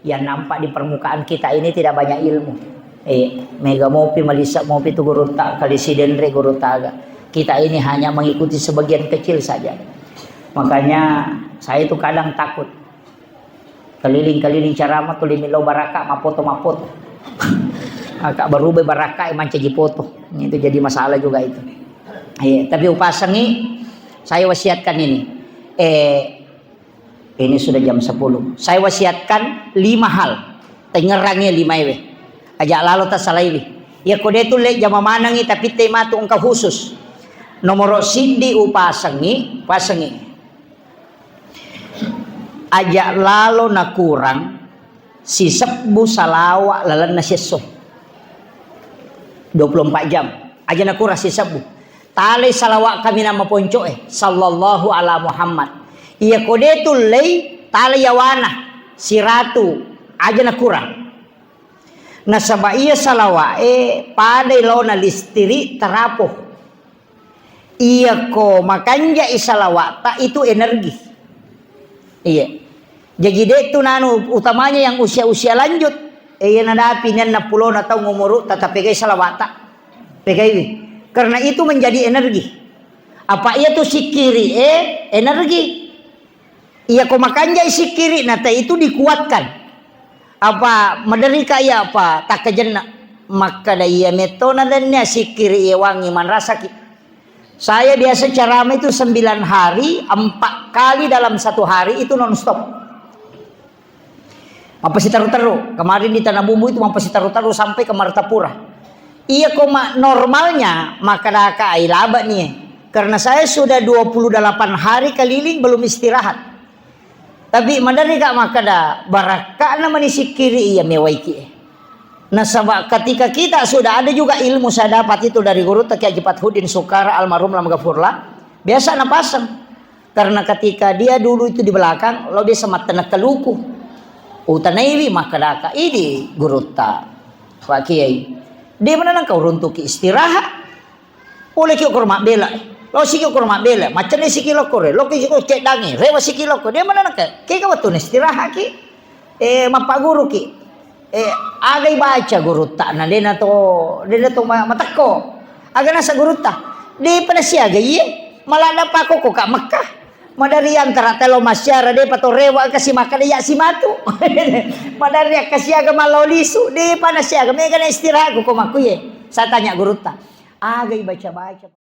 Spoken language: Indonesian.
Yang nampak di permukaan kita ini tidak banyak ilmu. Mega mopi, malisa mopi itu guru tak, kali sidendre guru taga. Kita ini hanya mengikuti sebagian kecil saja. Makanya saya itu kadang takut. Keliling-keliling ceramah tuh limilau baraka mapoto. Agak berubah baraka emang cegi foto. Itu jadi masalah juga itu. Tapi upasangi saya wasiatkan ini. Ini sudah jam 10. Saya wasiatkan 5 hal. Tengerangnya 5 ewe. Ajak lalu tak salah ewe. Ya kode itu lek jama manangi tapi tema tu engkau khusus. Nomor sindi upasangi, pasangi. Ajak lalu na kurang si sebu salawat lalan na seso. 24 jam. Aja na kurang si sebu. Tali salawat kami nama ponco sallallahu ala Muhammad. Iya kode tu lei tali yawana si ratu aja na kurang. Nasaba iya salawa pada ilona listiri terapuh. Iya ko makanja isalawata itu energi. Iya. Jadi itu nanu utamanya yang usia-usia lanjut. Iya nadapi nan na pulo na tau ngumuru tetapi kay salawata. Pegai. Karena itu menjadi energi. Apa iya tuh sikiri energi. Iya ko makanja sikiri nata itu dikuatkan. Apa maderika iya apa tak kejenak maka daya metona dan sikiri iya wangi man rasaki. Saya biasa ceramah itu 9 hari 4 kali dalam 1 hari itu non stop. Mampasi taru-taru kemarin di Tanah Bumbu itu mampasi taru-taru sampai ke Martapura. Iya koma normalnya maka daka laba nih karena saya sudah 28 hari keliling belum istirahat. Tapi madari kak makada baraka na manisikiri iya mewaiki. Nah sabab ketika kita sudah ada juga ilmu saya dapat itu dari guru Taki Haji Fathudin Sukara almarhum lam gafurlah. Biasa na pasang. Karena ketika dia dulu itu di belakang lo dia semat tenak keluku. Utanaiwi makada ini guru ta. Pak Kiai. Dia mana kau runtuk istirahat. Oleh kau kurma bela. Lo sikio kurma bela, macam ni sikilo kore, lo sikio cek dangi, rewa sikilo kore, dia mana nak? Kaya kau tu istirahat ki, mapa guru ki, agai baca guru tak, na dia na to matako, aga nasa guru tak, dia pada siaga ye, malah ada pako kok kak Mekah, madari antara telo masyara dia pato rewa kasih makan dia si matu, madari kasih aga malolisu, dia pada siaga, mereka na istirahat kok maku ye, saya tanya guru tak, agai baca.